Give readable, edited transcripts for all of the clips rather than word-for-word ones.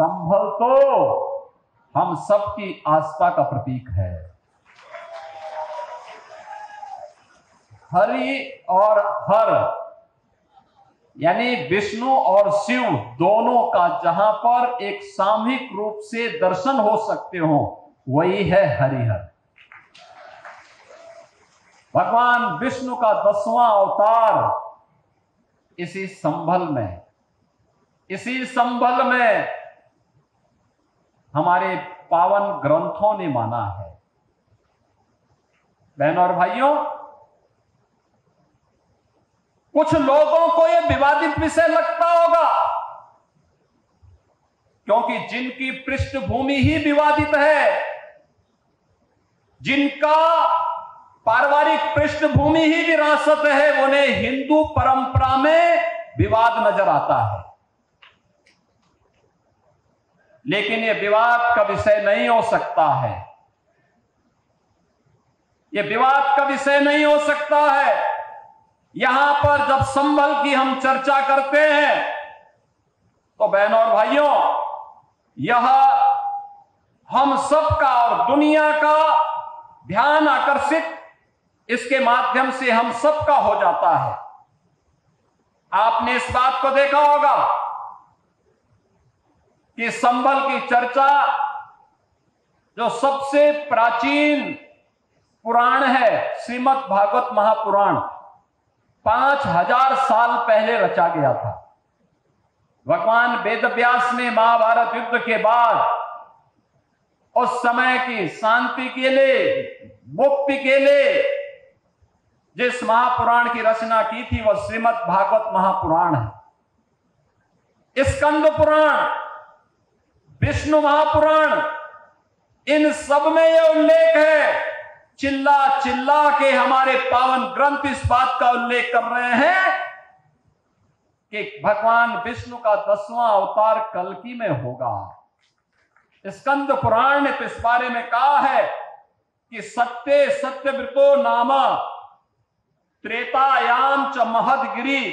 संभल तो हम सबकी आस्था का प्रतीक है। हरि और हर यानी विष्णु और शिव दोनों का जहां पर एक सामूहिक रूप से दर्शन हो सकते हो, वही है हरिहर। भगवान विष्णु का 10वां अवतार इसी संभल में हमारे पावन ग्रंथों ने माना है। बहनों और भाइयों, कुछ लोगों को यह विवादित विषय लगता होगा, क्योंकि जिनकी पृष्ठभूमि ही विवादित है, जिनका पारिवारिक पृष्ठभूमि ही विरासत है, उन्हें हिंदू परंपरा में विवाद नजर आता है। लेकिन यह विवाद का विषय नहीं हो सकता है। यह विवाद का विषय नहीं हो सकता है। यहां पर जब संभल की हम चर्चा करते हैं तो बहनों और भाइयों, यह हम सबका और दुनिया का ध्यान आकर्षित इसके माध्यम से हम सबका हो जाता है। आपने इस बात को देखा होगा कि संभल की चर्चा जो सबसे प्राचीन पुराण है, श्रीमद् भागवत महापुराण, 5000 साल पहले रचा गया था। भगवान वेदव्यास ने महाभारत युद्ध के बाद उस समय की शांति के लिए, मुक्ति के लिए जिस महापुराण की रचना की थी, वह श्रीमद् भागवत महापुराण है। स्कंद पुराण, विष्णु महापुराण, इन सब में यह उल्लेख है। चिल्ला चिल्ला के हमारे पावन ग्रंथ इस बात का उल्लेख कर रहे हैं कि भगवान विष्णु का 10वां अवतार कल्कि में होगा। स्कंद पुराण ने तो इस बारे में कहा है कि सत्यव्रतो नाम त्रेतायाम च महदगिरी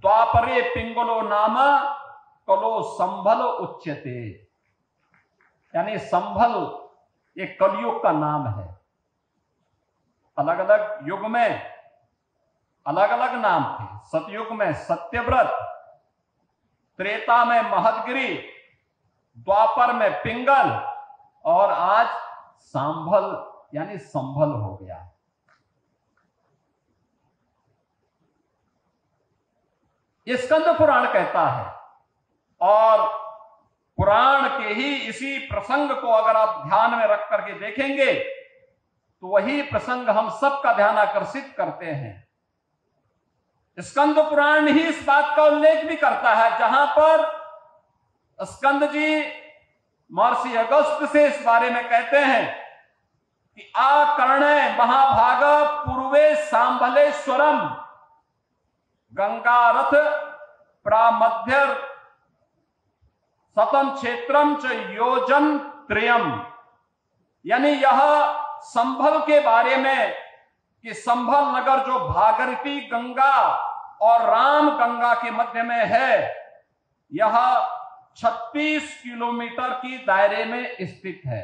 द्वापरे पिंगलो नाम कलो संभल उच्यते। यानी संभल ये कलयुग का नाम है। अलग अलग युग में अलग अलग नाम थे। सतयुग में सत्यव्रत, त्रेता में महदगिरी, द्वापर में पिंगल और आज सांभल यानी संभल हो गया। ये स्कंद पुराण कहता है, और पुराण के ही इसी प्रसंग को अगर आप ध्यान में रख करके देखेंगे तो वही प्रसंग हम सबका ध्यान आकर्षित करते हैं। स्कंद पुराण ही इस बात का उल्लेख भी करता है, जहां पर स्कंद जी महर्षि अगस्त्य से इस बारे में कहते हैं कि आकर्णे महाभाग पूर्वे सांभलेश्वरम गंगारथ प्रामध्य सतम क्षेत्रम च योजन त्रयम। यानी यह संभल के बारे में कि संभल नगर जो भागीरथी गंगा और राम गंगा के मध्य में है, यह 36 किलोमीटर की दायरे में स्थित है।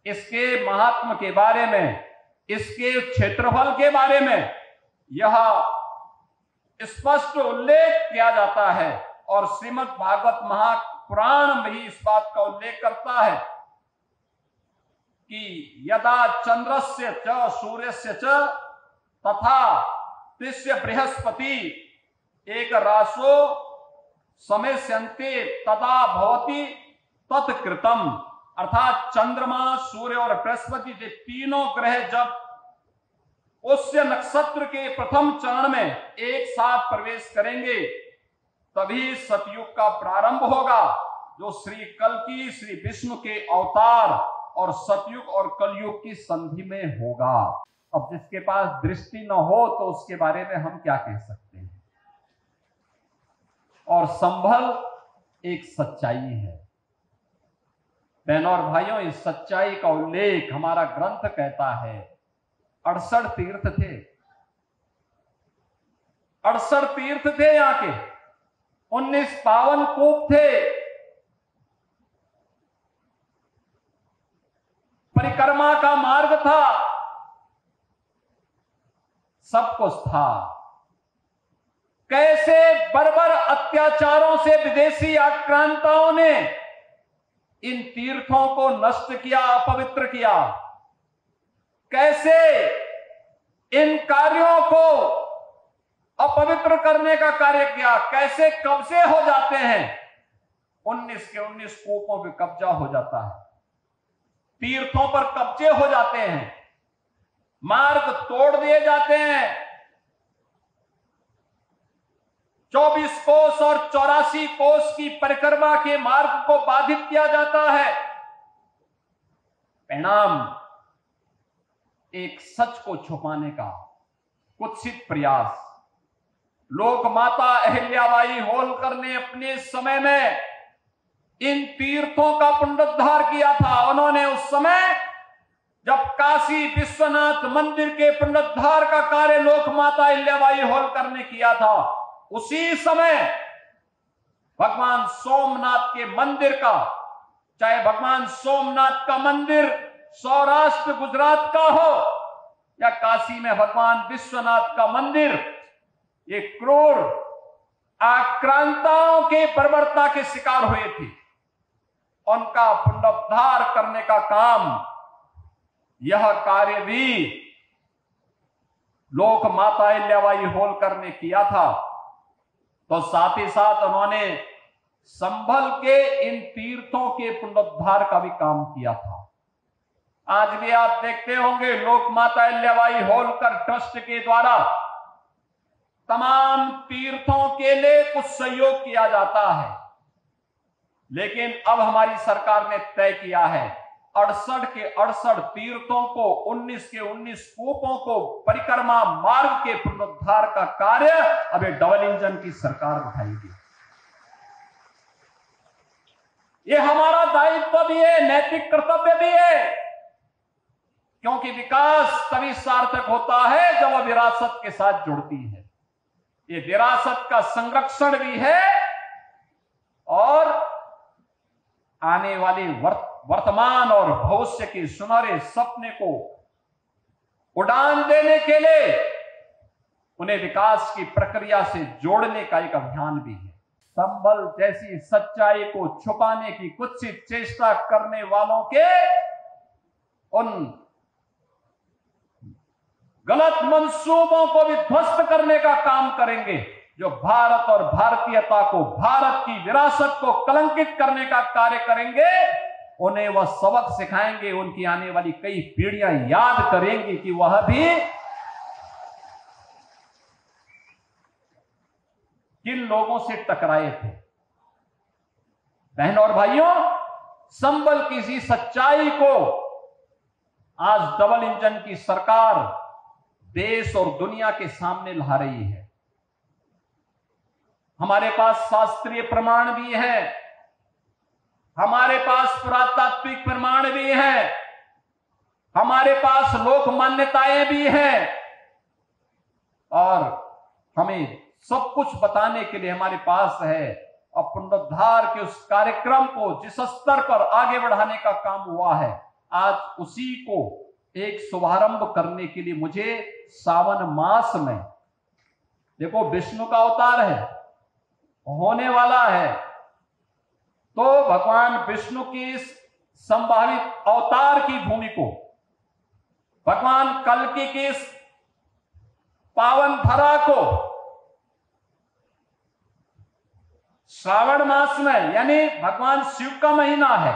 इसके महात्म के बारे में, इसके क्षेत्रफल के बारे में यह स्पष्ट उल्लेख किया जाता है, और श्रीमद् भागवत महापुराण में ही इस बात का उल्लेख करता है कि यदा चंद्रस्य च सूर्यस्य च तथा तिस्य बृहस्पति एक राशो समेस्यन्ते तदा भवति तत्कृतम। अर्थात चंद्रमा, सूर्य और बृहस्पति ये तीनों ग्रह जब उस नक्षत्र के प्रथम चरण में एक साथ प्रवेश करेंगे, तभी सतयुग का प्रारंभ होगा, जो श्री कल्कि श्री विष्णु के अवतार और सतयुग और कलयुग की संधि में होगा। अब जिसके पास दृष्टि न हो तो उसके बारे में हम क्या कह सकते हैं। और संभल एक सच्चाई है। बहनों और भाइयों, इस सच्चाई का उल्लेख हमारा ग्रंथ कहता है। 68 तीर्थ थे, 68 तीर्थ थे यहाँ के। 19 पावन कूप थे, परिक्रमा का मार्ग था, सब कुछ था। कैसे बर्बर अत्याचारों से विदेशी आक्रांताओं ने इन तीर्थों को नष्ट किया, अपवित्र किया, कैसे इन कार्यों को अपवित्र करने का कार्य किया, कैसे कब्जे हो जाते हैं। 19 के 19 कूपों पे कब्जा हो जाता है, तीर्थों पर कब्जे हो जाते हैं, मार्ग तोड़ दिए जाते हैं। 24 कोस और 84 कोस की परिक्रमा के मार्ग को बाधित किया जाता है। परिणाम एक सच को छुपाने का कुत्सित प्रयास। लोक माता अहिल्याबाई होलकर ने अपने समय में इन तीर्थों का पुनरुद्धार किया था। उन्होंने उस समय जब काशी विश्वनाथ मंदिर के पुनरुद्धार का कार्य लोक माता अहिल्याबाई होलकर ने किया था, उसी समय भगवान सोमनाथ के मंदिर का, चाहे भगवान सोमनाथ का मंदिर सौराष्ट्र गुजरात का हो या काशी में भगवान विश्वनाथ का मंदिर, ये क्रूर आक्रांताओं के बर्बरता के शिकार हुए थे। उनका पुनरुद्धार करने का काम, यह कार्य भी लोक माता अहिल्याबाई होलकर ने किया था। तो साथ ही साथ उन्होंने संभल के इन तीर्थों के पुनरुद्धार का भी काम किया था। आज भी आप देखते होंगे लोक माता अहिल्याबाई होलकर ट्रस्ट के द्वारा तमाम तीर्थों के लिए कुछ सहयोग किया जाता है, लेकिन अब हमारी सरकार ने तय किया है 68 के 68 तीर्थों को, 19 के 19 कूपों को, परिक्रमा मार्ग के पुनरुद्धार का कार्य अब डबल इंजन की सरकार उठाएगी। ये हमारा दायित्व भी है, नैतिक कर्तव्य भी है, क्योंकि विकास तभी सार्थक होता है जब वह विरासत के साथ जुड़ती है। ये विरासत का संरक्षण भी है और आने वाले वर्तमान और भविष्य के सुनहरे सपने को उड़ान देने के लिए उन्हें विकास की प्रक्रिया से जोड़ने का एक अभियान भी है। संभल जैसी सच्चाई को छुपाने की कुत्सित चेष्टा करने वालों के उन गलत मंसूबों को भी ध्वस्त करने का काम करेंगे, जो भारत और भारतीयता को, भारत की विरासत को कलंकित करने का कार्य करेंगे। उन्हें वह सबक सिखाएंगे, उनकी आने वाली कई पीढ़ियां याद करेंगी कि वह भी किन लोगों से टकराए थे। बहनों और भाइयों, संभल की इसी सच्चाई को आज डबल इंजन की सरकार देश और दुनिया के सामने ला रही है। हमारे पास शास्त्रीय प्रमाण भी है, हमारे पास पुरातात्विक प्रमाण भी है, हमारे पास लोक मान्यताएं भी हैं, और हमें सब कुछ बताने के लिए हमारे पास है। और पुनरुद्धार के उस कार्यक्रम को जिस स्तर पर आगे बढ़ाने का काम हुआ है, आज उसी को एक शुभारंभ करने के लिए मुझे सावन मास में, देखो विष्णु का अवतार है, होने वाला है, तो भगवान विष्णु की इस संभावित अवतार की भूमि को, भगवान कल्कि की इस पावन धरा को श्रावण मास में, यानी भगवान शिव का महीना है,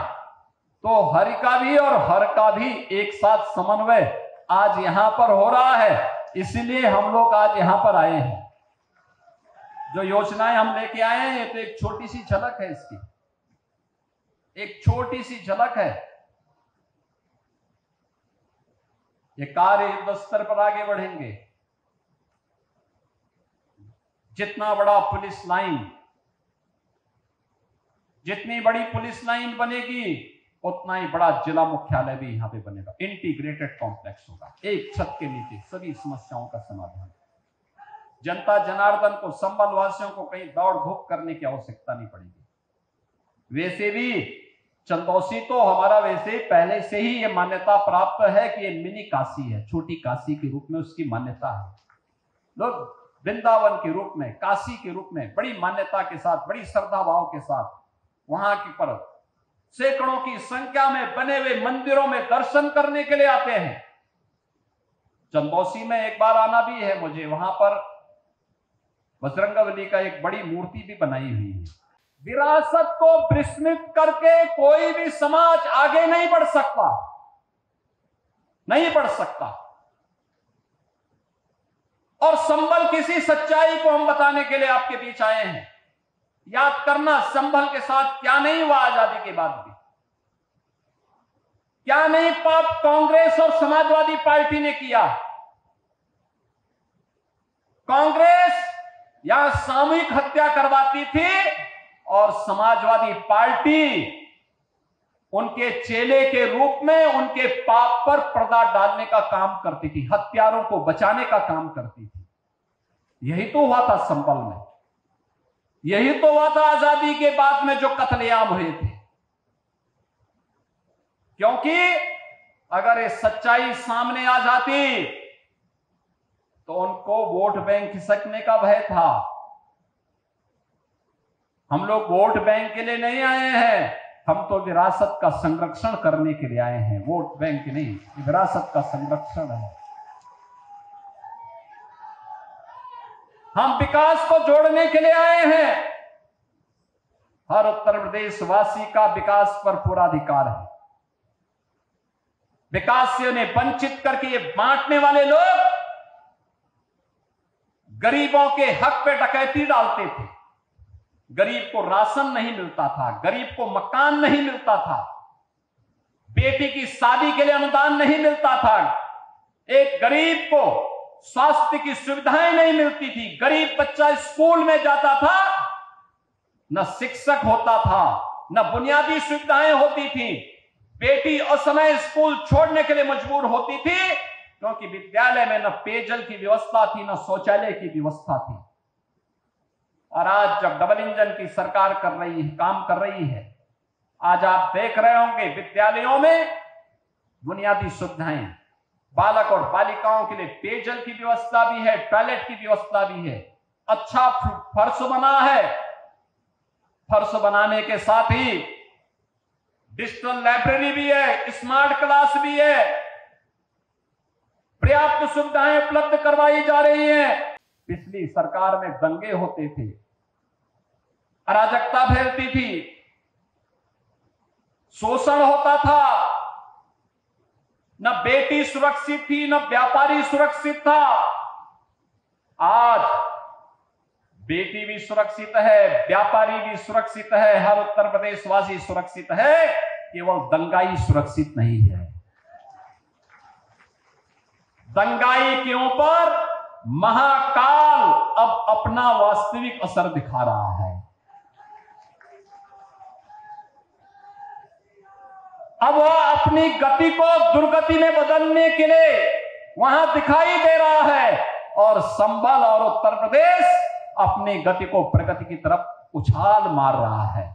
तो हरि का भी और हर का भी एक साथ समन्वय आज यहां पर हो रहा है। इसलिए हम लोग आज यहां पर आए हैं। जो योजनाएं हम लेके आए हैं, ये तो एक छोटी सी झलक है, इसकी एक छोटी सी झलक है। ये कार्य युद्ध स्तर पर आगे बढ़ेंगे। जितना बड़ा पुलिस लाइन, जितनी बड़ी पुलिस लाइन बनेगी, उतना ही बड़ा जिला मुख्यालय भी यहां पे बनेगा। इंटीग्रेटेड कॉम्प्लेक्स होगा, एक छत के नीचे सभी समस्याओं का समाधान। जनता जनार्दन को, संबल वासियों को कहीं दौड़ धूप करने की आवश्यकता नहीं पड़ेगी। वैसे भी चंदौसी तो हमारा वैसे पहले से ही ये मान्यता प्राप्त है कि ये मिनी काशी है, छोटी काशी के रूप में उसकी मान्यता है। लोग वृंदावन के रूप में, काशी के रूप में बड़ी मान्यता के साथ, बड़ी श्रद्धा भाव के साथ वहां की पर सैकड़ों की संख्या में बने हुए मंदिरों में दर्शन करने के लिए आते हैं। चंदौसी में एक बार आना भी है मुझे, वहां पर बजरंगबली का एक बड़ी मूर्ति भी बनाई हुई है। विरासत को विस्मृत करके कोई भी समाज आगे नहीं बढ़ सकता, नहीं बढ़ सकता। और संभल किसी सच्चाई को हम बताने के लिए आपके बीच आए हैं। याद करना, संभल के साथ क्या नहीं हुआ आजादी के बाद भी, क्या नहीं पाप कांग्रेस और समाजवादी पार्टी ने किया। कांग्रेस यहां सामूहिक हत्या करवाती थी और समाजवादी पार्टी उनके चेले के रूप में उनके पाप पर पर्दा डालने का काम करती थी, हत्यारों को बचाने का काम करती थी। यही तो हुआ था संभल में, यही तो हुआ था आजादी के बाद में जो कत्लेआम हुए थे। क्योंकि अगर ये सच्चाई सामने आ जाती तो उनको वोट बैंक खिसकने का भय था। हम लोग वोट बैंक के लिए नहीं आए हैं, हम तो विरासत का संरक्षण करने के लिए आए हैं। वोट बैंक नहीं, विरासत का संरक्षण है। हम विकास को जोड़ने के लिए आए हैं। हर उत्तर प्रदेश वासी का विकास पर पूरा अधिकार है। विकास से उन्हें वंचित करके ये बांटने वाले लोग गरीबों के हक पे डकैती डालते थे। गरीब को राशन नहीं मिलता था, गरीब को मकान नहीं मिलता था, बेटी की शादी के लिए अनुदान नहीं मिलता था, एक गरीब को स्वास्थ्य की सुविधाएं नहीं मिलती थी। गरीब बच्चा स्कूल में जाता था, न शिक्षक होता था, न बुनियादी सुविधाएं होती थी। बेटी असमय स्कूल छोड़ने के लिए मजबूर होती थी क्योंकि विद्यालय में न पेयजल की व्यवस्था थी, न शौचालय की व्यवस्था थी। और आज जब डबल इंजन की सरकार कर रही है, काम कर रही है, आज आप देख रहे होंगे विद्यालयों में बुनियादी सुविधाएं, बालक और बालिकाओं के लिए पेयजल की व्यवस्था भी है, टॉयलेट की व्यवस्था भी है, अच्छा फर्श बना है। फर्श बनाने के साथ ही डिजिटल लाइब्रेरी भी है, स्मार्ट क्लास भी है, पर्याप्त सुविधाएं उपलब्ध करवाई जा रही हैं। पिछली सरकार में दंगे होते थे, अराजकता फैलती थी, शोषण होता था, न बेटी सुरक्षित थी, न व्यापारी सुरक्षित था। आज बेटी भी सुरक्षित है, व्यापारी भी सुरक्षित है, हर उत्तर प्रदेश वासी सुरक्षित है, केवल दंगाई सुरक्षित नहीं है। दंगाई के ऊपर महाकाल अब अपना वास्तविक असर दिखा रहा है। अब वह अपनी गति को दुर्गति में बदलने के लिए वहां दिखाई दे रहा है और संभल और उत्तर प्रदेश अपनी गति को प्रगति की तरफ उछाल मार रहा है।